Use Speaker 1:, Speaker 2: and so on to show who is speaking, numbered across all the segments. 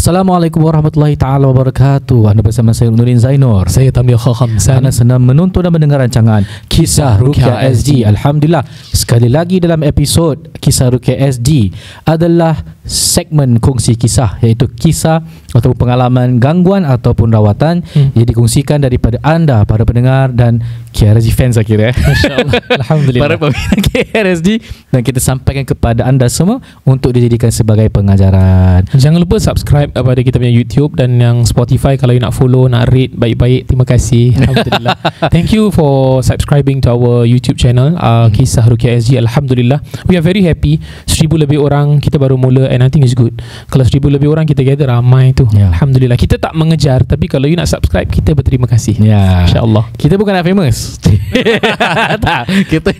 Speaker 1: Assalamualaikum warahmatullahi ta'ala wabarakatuh. Anda bersama saya Nurin Zainur.
Speaker 2: Saya Tamir Khamsan.
Speaker 1: Anda sedang menonton dan mendengar rancangan Kisah Ruqyah SD. Alhamdulillah, sekali lagi dalam episod Kisah Ruqyah SD adalah segmen kongsi kisah, iaitu kisah atau pengalaman gangguan ataupun rawatan yang dikongsikan daripada anda, para pendengar dan KRSD fans akhirnya.
Speaker 2: Masya-Allah. Alhamdulillah.
Speaker 1: Para peminat KRSD, dan kita sampaikan kepada anda semua untuk dijadikan sebagai pengajaran.
Speaker 2: Jangan lupa subscribe pada kita punya YouTube dan yang Spotify. Kalau you nak follow, nak rate, baik-baik. Terima kasih. Alhamdulillah. Thank you for subscribing to our YouTube channel, Kisah Ruqyah SD. Alhamdulillah, we are very happy. 1,000 lebih orang kita baru mula, and I think it's good. Kalau 1,000 lebih orang kita gather, ramai tu. Alhamdulillah. Kita tak mengejar, tapi kalau you nak subscribe, kita berterima kasih. InsyaAllah.
Speaker 1: Kita bukan nak famous. Tak, kita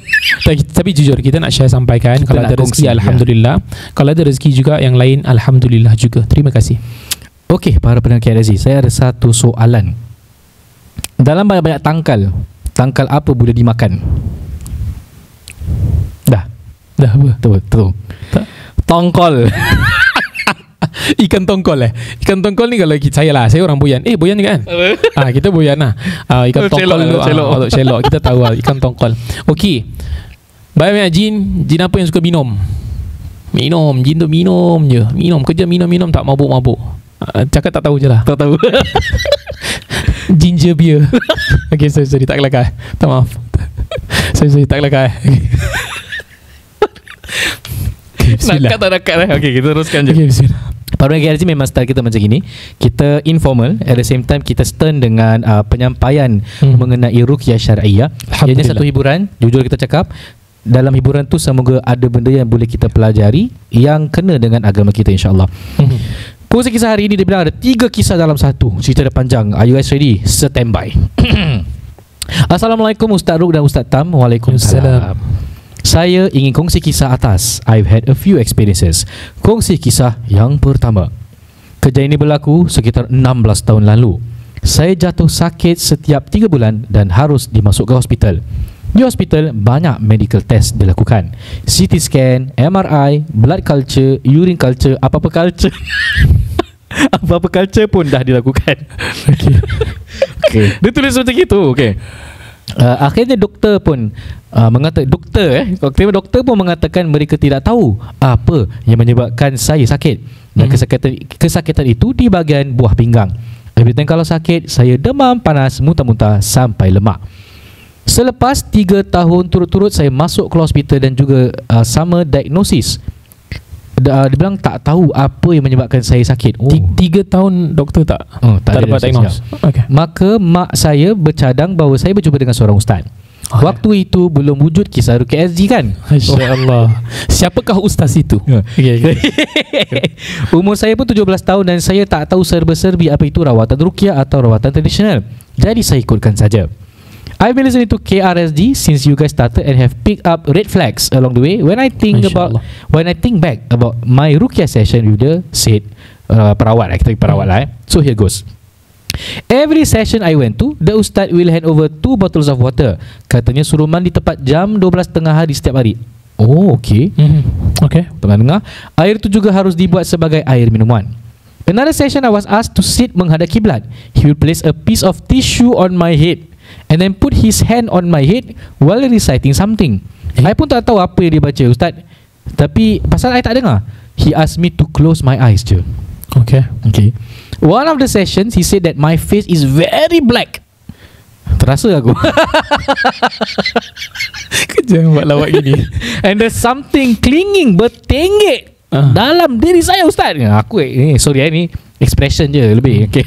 Speaker 2: tapi jujur kita nak share, sampaikan.
Speaker 1: Kita
Speaker 2: kalau ada rezeki, Alhamdulillah. Kalau ada rezeki juga yang lain, Alhamdulillah juga. Terima kasih.
Speaker 1: Okey, para pendengar KRSD, saya ada satu soalan. Dalam banyak-banyak tangkal apa boleh dimakan? Dah apa? Betul. Tongkol.
Speaker 2: Ikan tongkol Ikan tongkol ni, kalau saya orang Boyan. Boyan juga kan? Kita Boyan lah. Ikan tongkol tu untuk celok. Kita tahu lah ikan tongkol. Okey, banyak jin apa yang suka minum? Jin tu minum je. Kerja minum, tak mabuk. Cakap tak tahu je lah. Tak tahu. Ginger beer. Okay, sorry, tak kelakar. Tak, maaf. Sorry, tak kelakar.
Speaker 1: Nak kat Okay, kita teruskan je.
Speaker 2: Okay, bismillah.
Speaker 1: Para KRSD memang style kita macam gini. Kita informal, at the same time kita stern dengan penyampaian mengenai ruqyah syar'iyah. Ianya satu hiburan. Jujur kita cakap, dalam hiburan tu semoga ada benda yang boleh kita pelajari yang kena dengan agama kita, insyaAllah. Kongsi kisah hari ini dia bilang ada 3 kisah dalam satu. Cerita dah panjang. Are you guys ready? Standby. Assalamualaikum Ustaz Ruk dan Ustaz Tam. Waalaikumsalam. Saya ingin kongsi kisah atas. I've had a few experiences. Kongsi kisah yang pertama. Kejadian ini berlaku sekitar 16 tahun lalu. Saya jatuh sakit setiap 3 bulan dan harus dimasukkan hospital. Di hospital banyak medical test dilakukan. CT scan, MRI, blood culture, urine culture, apa-apa culture. Apa-apa culture pun dah dilakukan. Okay. Dia tulis macam itu. Okay. Akhirnya doktor pun mengatakan, doktor pun mengatakan mereka tidak tahu apa yang menyebabkan saya sakit. Dan kesakitan itu di bahagian buah pinggang. Every time kalau sakit, saya demam, panas, muntah-muntah sampai lemak. Selepas 3 tahun turut-turut saya masuk ke hospital dan juga sama diagnosis. Dia bilang tak tahu apa yang menyebabkan saya sakit.
Speaker 2: 3 tahun doktor tak dapat diagnos. Okay.
Speaker 1: Maka mak saya bercadang bahawa saya berjumpa dengan seorang ustaz. Waktu itu belum wujud Kisah Ruqyah SD kan?
Speaker 2: Masya-Allah. Siapakah ustaz itu? Okay.
Speaker 1: Umur saya pun 17 tahun dan saya tak tahu serba-serbi apa itu rawatan ruqyah atau rawatan tradisional. Jadi saya ikutkan saja. I've been listening to KRSD since you guys started and have picked up red flags along the way. When I think back about my ruqyah session with the said perawat, kita perawat lah. So here goes. Every session I went to, the ustaz will hand over 2 bottles of water. Katanya suruh mandi tepat jam 12:30 hari setiap hari. Okay.
Speaker 2: Okay.
Speaker 1: Tengah-tengah, air itu juga harus dibuat sebagai air minuman. Another session I was asked to sit menghadap kiblat. He will place a piece of tissue on my head and then put his hand on my head while reciting something. I pun tak tahu apa yang dia baca, ustaz. Tapi pasal I tak dengar, he asked me to close my eyes je. Okay. One of the sessions, he said that my face is very black. Terasa aku.
Speaker 2: Jangan buat lawak gini.
Speaker 1: And there's something clinging, bertenggek dalam diri saya, ustaz. Aku sorry, ni expression je lebih. Okay.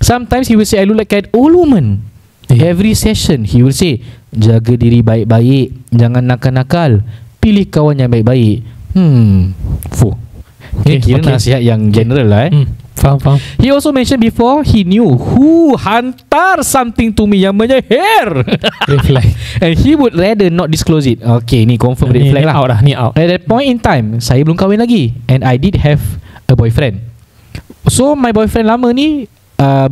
Speaker 1: Sometimes he will say I look like an old woman. Every session he will say, jaga diri baik-baik, jangan nakal-nakal, pilih kawan yang baik-baik. Ini kira nasihat yang general lah.
Speaker 2: Faham.
Speaker 1: He also mentioned before he knew who hantar something to me yang punya hair.
Speaker 2: Red flag.
Speaker 1: And he would rather not disclose it. Okay, ni confirm red flag lah.
Speaker 2: Ni out.
Speaker 1: At that point in time, saya belum kahwin lagi, and I did have a boyfriend. So my boyfriend lama ni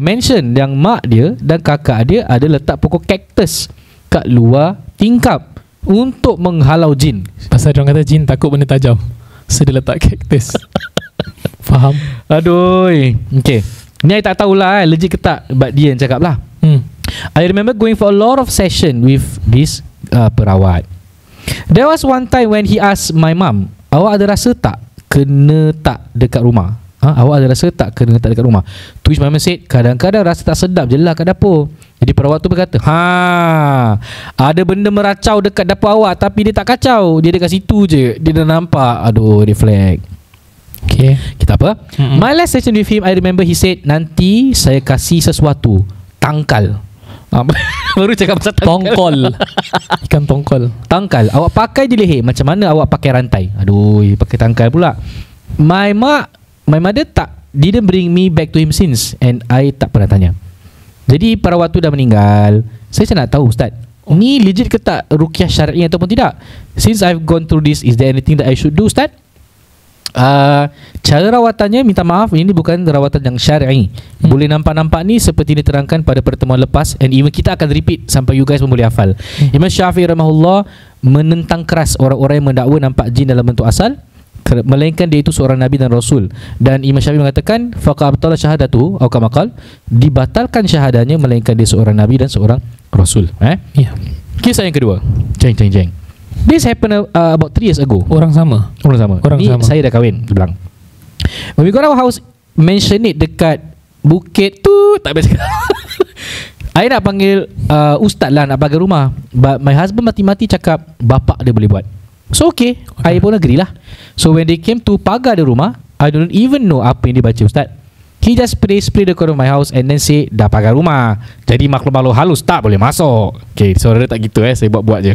Speaker 1: mention yang mak dia dan kakak dia ada letak pokok kaktus kat luar tingkap untuk menghalau jin.
Speaker 2: Pasal diorang kata jin takut benda tajam, so dia letak kaktus. Faham.
Speaker 1: Aduh. Okay, ni I tak tahulah legit ke tak, but dia yang cakap lah. I remember going for a lot of session with this perawat. There was one time when he asked my mum, awak ada rasa tak kena tak dekat rumah? Awak ada rasa tak kena tak dekat rumah? To which my mum said, kadang-kadang rasa tak sedap je lah kat dapur. Jadi perawat tu berkata, ada benda meracau dekat dapur awak, tapi dia tak kacau, dia dekat situ je, dia dah nampak. Aduh, dia flag.
Speaker 2: Okay,
Speaker 1: kita apa? My last session with him, I remember he said, nanti saya kasih sesuatu, tangkal. Baru cakap pasal
Speaker 2: tongkol. Ikan tongkol.
Speaker 1: Tangkal awak pakai di leher. Macam mana awak pakai rantai? Aduh, pakai tangkal pula. My mother didn't bring me back to him since, and I tak pernah tanya. Jadi perawat tu dah meninggal. Saya nak tahu, Ustaz, ni legit ke tak ruqyah syar'i ataupun tidak? Since I've gone through this, is there anything that I should do, Ustaz? Cara rawatannya, minta maaf, ini bukan rawatan yang syar'i. Boleh nampak-nampak ni seperti diterangkan pada pertemuan lepas, and even kita akan repeat sampai you guys pun boleh hafal. Imam Syafi'i rahimahullah menentang keras orang-orang yang mendakwa nampak jin dalam bentuk asal, melainkan dia itu seorang nabi dan rasul. Dan Imam Syafi'i mengatakan faqabtala syahadatu atau kama qala, dibatalkan syahadanya melainkan dia seorang nabi dan seorang rasul. Kisah yang kedua. Jeng. This happened about 3 years ago.
Speaker 2: Orang sama.
Speaker 1: Ni sama. Saya dah kahwin, dia bilang. When we got our house, mention it dekat bukit tu, tak biasa. I nak panggil ustaz lah, nak pagar rumah, but my husband mati-mati cakap bapak dia boleh buat. So okay. I pun agree lah. So when they came to pagar the rumah, I don't even know apa yang dia baca, ustaz. He just spray the corner of my house and then say, dah pagar rumah, jadi makhluk-makhluk halus tak boleh masuk. Okay, suara dia tak gitu saya buat-buat je.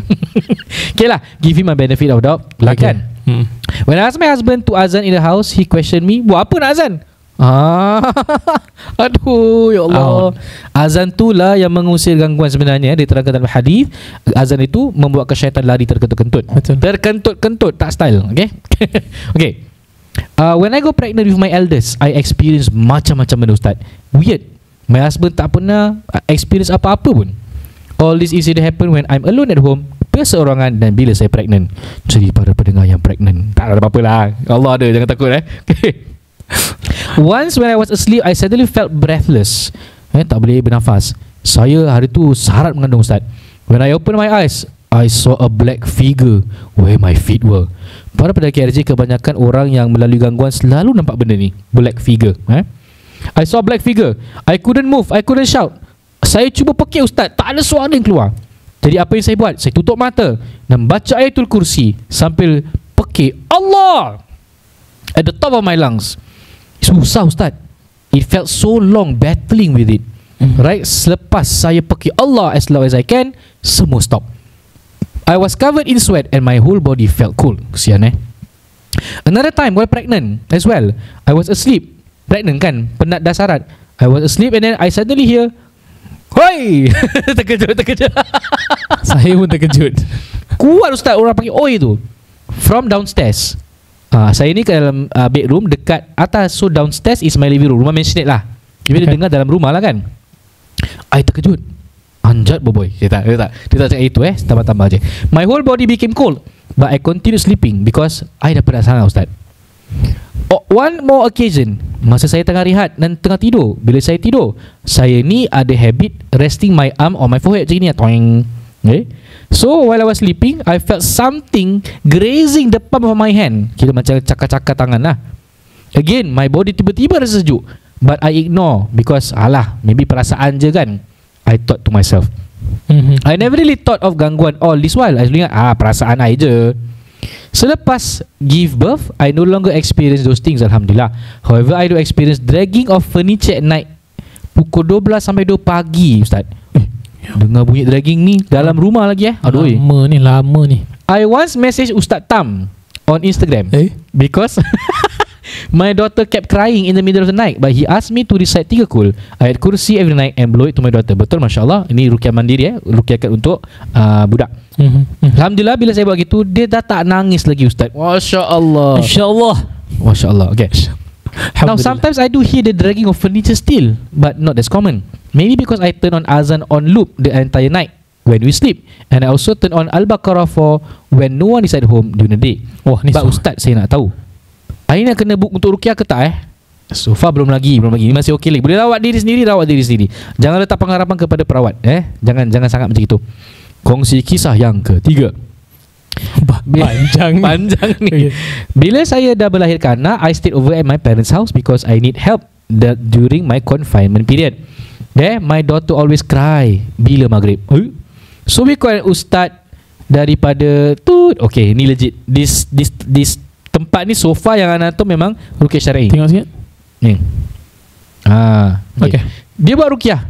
Speaker 1: Okay lah, give him a benefit of doubt lah kan. When I asked my husband to azan in the house, he questioned me, buat apa nak azan? Aduh, ya Allah. Azan tu lah yang mengusir gangguan sebenarnya. Diterangkan dalam hadis, azan itu membuatkan syaitan lari terkentut-kentut. Terkentut-kentut, tak style. Okay. Okay. When I go pregnant with my eldest, I experience macam-macam benda, ustaz. Weird. My husband tak pernah experience apa-apa pun. All this incident happen when I'm alone at home, perseorangan, dan bila saya pregnant. Jadi para pendengar yang pregnant, tak ada apa-apa lah, Allah ada, jangan takut. Okay. Once when I was asleep, I suddenly felt breathless. Tak boleh bernafas. Saya hari tu sarat mengandung, ustaz. When I opened my eyes, I saw a black figure where my feet were. Para pendaki RJ, kebanyakan orang yang melalui gangguan selalu nampak benda ni, black figure. I saw a black figure. I couldn't move, I couldn't shout. Saya cuba pekik, ustaz, tak ada suara yang keluar. Jadi apa yang saya buat? Saya tutup mata dan baca ayatul kursi sambil pekik Allah at the top of my lungs. Susah, ustaz. It felt so long battling with it. Right, selepas saya pekik Allah as loud as I can, semua stop. I was covered in sweat and my whole body felt cold. Kesian Another time while pregnant as well, I was asleep. Pregnant kan, penat dah sarat. I was asleep and then I suddenly hear, hoi. Terkejut.
Speaker 2: Saya pun terkejut.
Speaker 1: Kuat, ustaz, orang panggil oi tu from downstairs. Saya ni ke dalam bedroom dekat atas. So downstairs is my living room, rumah mansionette lah. Jadi dia dengar dalam rumah lah kan. I terkejut. Anjat boy. Dia tak cakap itu tambah-tambah je. My whole body became cold, but I continued sleeping because I dah penat sangat, ustaz. One more occasion, masa saya tengah rehat dan tengah tidur. Bila saya tidur, saya ni ada habit resting my arm on my forehead macam ni. Okay. So while I was sleeping, I felt something grazing the palm of my hand. Kira macam cakar-cakar tangan lah. Again, my body tiba-tiba rasa sejuk, but I ignore because maybe perasaan je kan. I thought to myself, I never really thought of gangguan all this while. I ingat perasaan I je. Selepas give birth, I no longer experience those things, alhamdulillah. However, I do experience dragging of furniture at night. Pukul 12 sampai 2 pagi, ustaz. Dengar bunyi dragging ni dalam rumah lagi. Aduh,
Speaker 2: lama ni.
Speaker 1: I once message Ustaz Tam on Instagram because my daughter kept crying in the middle of the night, but he asked me to recite 3 kul ayat kursi every night and blow it to my daughter. Betul, masya-Allah. Ini ruqyah mandiri ruqyah untuk budak. Alhamdulillah, bila saya buat gitu, dia dah tak nangis lagi, ustaz. Masya-Allah.
Speaker 2: Masya-Allah.
Speaker 1: Masya-Allah. Okay. Now sometimes I do hear the dragging of furniture still, but not as common. Maybe because I turn on azan on loop the entire night when we sleep, and I also turn on Al-Baqarah for when no one is at home during the day. But ustaz, saya nak tahu, I nak kena book untuk ruqyah ke tak So far belum lagi. Ini masih okey lagi. Boleh rawat diri sendiri. Jangan letak pengharapan kepada perawat. Jangan sangat macam itu. Kongsi kisah yang ketiga. Panjang ni. Bila saya dah berlahirkan anak, I stayed over at my parents' house because I need help during my confinement period. There, my daughter always cry bila maghrib. So we call an ustaz daripada tu. Okay, ni legit. This tempat ni sofa yang anak tu memang ruqyah syar'i.
Speaker 2: Tengok sikit.
Speaker 1: Ni. Okay. Dia buat ruqyah.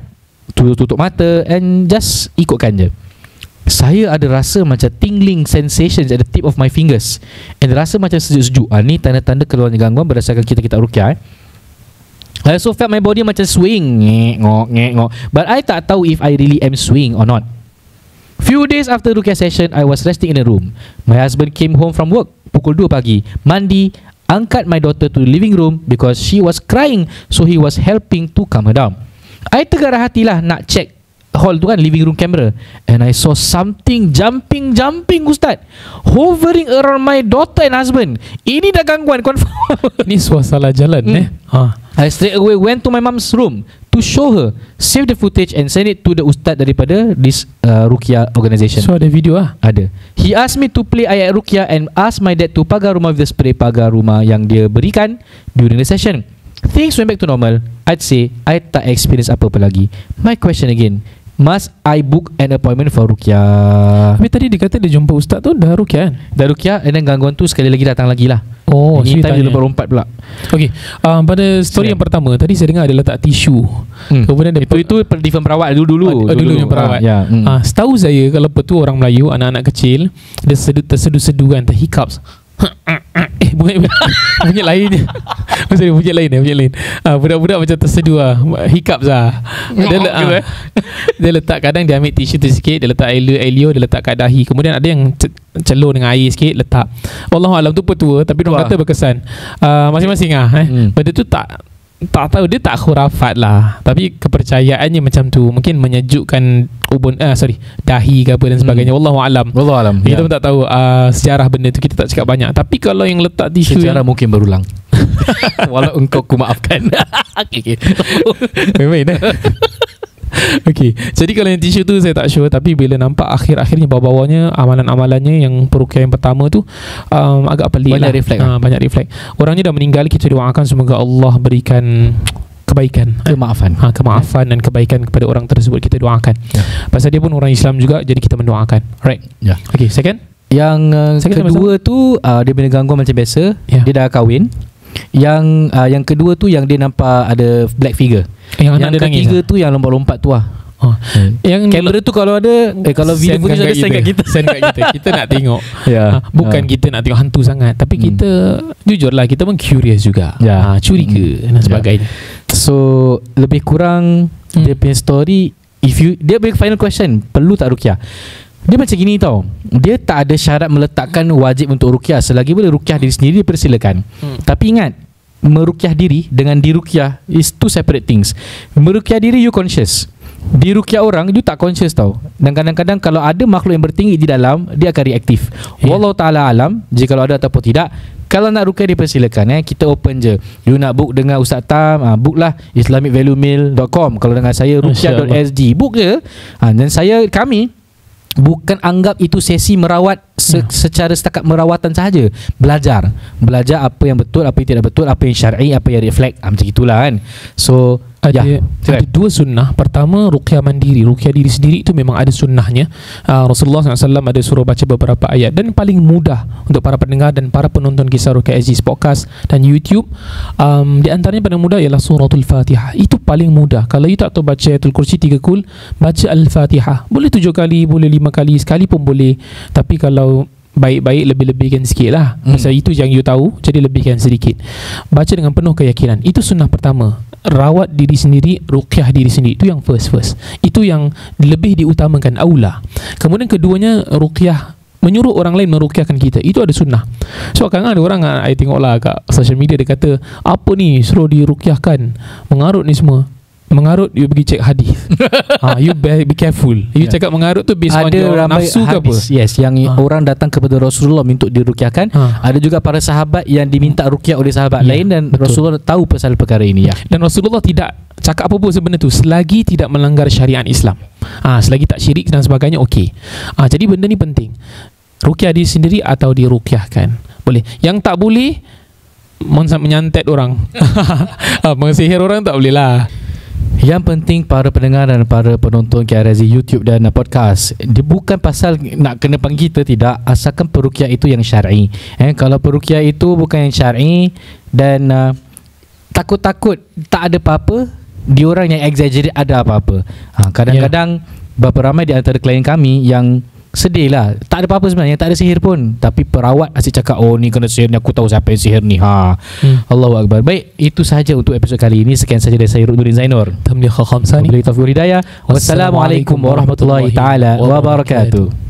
Speaker 1: Tutup mata and just ikutkan je. Saya ada rasa macam tingling sensations at the tip of my fingers. And rasa macam sejuk-sejuk. Ni tanda-tanda keluarnya gangguan berdasarkan kita ruqyah. I also felt my body macam swing. Ngek-ngok. But I tak tahu if I really am swing or not. Few days after ruqyah session, I was resting in a room. My husband came home from work pukul 2 pagi. Mandi, angkat my daughter to the living room because she was crying. So he was helping to calm her down. I tergarah hatilah nak check hall tu kan, living room camera, and I saw something jumping ustaz, hovering around my daughter and husband. Ini dah gangguan confirm.
Speaker 2: Ni suasana jalan
Speaker 1: I straight away went to my mom's room to show her, save the footage and send it to the ustaz daripada this ruqyah organisation.
Speaker 2: So ada video
Speaker 1: Ada. He asked me to play ayat ruqyah and asked my dad to pagar rumah with the spray pagar rumah yang dia berikan during the session. Things went back to normal. I'd say I tak experience apa-apa lagi. My question again, must I book an appointment for ruqyah?
Speaker 2: Tapi tadi dia kata dia jumpa ustaz tu dah ruqyah kan?
Speaker 1: Dah ruqyah, and then gangguan tu sekali lagi datang lagi lah.
Speaker 2: Ini
Speaker 1: time dia lompat pula.
Speaker 2: Okay, pada story yang pertama tadi saya dengar ada letak tisu. Kemudian
Speaker 1: itu different perawat dulu
Speaker 2: yang perawat. Setahu saya kalau betul orang Melayu, anak-anak kecil dia tersedu-sedu kan, terhiccups. Bunyi lain. Maksudnya bunyi lain. Budak-budak macam tersedu hiccups dia letak, kadang dia ambil tisu tu sikit, dia letak air dia letak kat dahi. Kemudian ada yang celur dengan air sikit letak. Wallahualam tu petua, tapi orang kata berkesan. Masing-masing benda tu tak tahu, dia tak khurafat lah, tapi kepercayaannya macam tu, mungkin menyejukkan dahi ke apa dan sebagainya. Wallahualam. Kita pun tak tahu sejarah benda tu, kita tak cakap banyak. Tapi kalau yang letak tisu
Speaker 1: sejarah mungkin berulang. Walau engkau ku maafkan.
Speaker 2: Main-main Okay, jadi kalau yang tisu tu saya tak sure, tapi bila nampak akhir-akhirnya bawah-bawahnya amalan-amalannya yang peruqyah yang pertama tu agak pelik
Speaker 1: banyak
Speaker 2: lah.
Speaker 1: Reflect
Speaker 2: banyak reflect. Orangnya dah meninggal, kita doakan semoga Allah berikan kebaikan, kemaafan dan kebaikan kepada orang tersebut, kita doakan. Pasal dia pun orang Islam juga, jadi kita mendoakan. Right. Okay, second.
Speaker 1: Yang kedua tu dia punya gangguan macam biasa. Dia dah kahwin. Yang kedua tu yang dia nampak ada black figure. Yang ketiga tu yang lompat-lompat tu Yang kamera tu kalau ada kalau video footage ada send kat kita.
Speaker 2: Kita nak tengok. Bukan kita nak tengok hantu sangat, tapi kita jujurlah kita pun curious juga. Curiga dan sebagainya.
Speaker 1: So lebih kurang dia punya story. Dia punya final question, perlu tak ruqyah? Dia macam gini tau, dia tak ada syarat meletakkan wajib untuk ruqyah. Selagi boleh ruqyah diri sendiri, persilakan. Tapi ingat, meruqyah diri dengan diruqyah is two separate things. Meruqyah diri you conscious, diruqyah orang you tak conscious tau. Dan kadang-kadang kalau ada makhluk yang bertinggi di dalam, dia akan reaktif. Wallahu ta'ala alam, jika kalau ada ataupun tidak. Kalau nak ruqyah dipersilakan, kita open je. You nak book dengan Ustaz Tam, book lah islamicvaluemail.com. Kalau dengan saya ruqyah.sg, book je. Dan kami bukan anggap itu sesi merawat secara setakat merawatan sahaja. Belajar apa yang betul, apa yang tidak betul, apa yang syar'i, apa yang reflect, macam itulah kan. So ada dua sunnah. Pertama, ruqyah mandiri, ruqyah diri sendiri itu memang ada sunnahnya. Rasulullah SAW ada suruh baca beberapa ayat. Dan paling mudah untuk para pendengar dan para penonton kisah Ruqyah Aziz podcast dan YouTube, di antaranya paling mudah ialah suratul Fatihah. Itu paling mudah. Kalau you tak tahu baca Ayatul Kursi 3 kul, baca Al-Fatihah. Boleh 7 kali, boleh 5 kali, sekali pun boleh. Tapi kalau baik-baik, lebih-lebihkan sikit lah. Pasal itu yang you tahu, jadi lebihkan sedikit. Baca dengan penuh keyakinan. Itu sunnah pertama. Rawat diri sendiri, ruqyah diri sendiri. Itu yang first. Itu yang lebih diutamakan, aula. Kemudian keduanya, ruqyah, menyuruh orang lain meruqyahkan kita. Itu ada sunnah. So kadang ada orang, I tengok lah kat social media, dia kata, apa ni suruh diruqyahkan, mengarut ni semua.
Speaker 2: mengarut, you pergi cek hadis. You be careful. You cakap mengarut tu based on your nafsu ke apa?
Speaker 1: Yes, yang orang datang kepada Rasulullah untuk diruqyahkan. Ada juga para sahabat yang diminta ruqyah oleh sahabat lain dan betul. Rasulullah tahu pasal perkara ini.
Speaker 2: Dan Rasulullah tidak cakap apa-apa sebenarnya tu selagi tidak melanggar syariat Islam. Selagi tak syirik dan sebagainya, okey. Jadi benda ni penting. Ruqyah diri sendiri atau diruqyahkan. Boleh. Yang tak boleh menyantet orang. Mengesihir orang tak boleh lah.
Speaker 1: Yang penting para pendengar dan para penonton KRZ YouTube dan podcast, dia bukan pasal nak kena panggil kita, tidak, asalkan peruqyah itu yang syar'i. Kalau peruqyah itu bukan yang syar'i dan takut-takut tak ada apa-apa, diorang yang exaggerate ada apa-apa. Kadang-kadang berapa ramai di antara klien kami yang sedih lah, tak ada apa-apa sebenarnya, tak ada sihir pun, tapi perawat asyik cakap, oh ni kena sihir ni, aku tahu siapa yang sihir ni. Allahu Akbar. Baik, itu sahaja untuk episod kali ini. Sekian saja dari saya Nurdin Zainur.
Speaker 2: Tamliha khamsani.
Speaker 1: Wabillahi taufiq wal hidayah. Wassalamualaikum warahmatullahi taala wabarakatuh.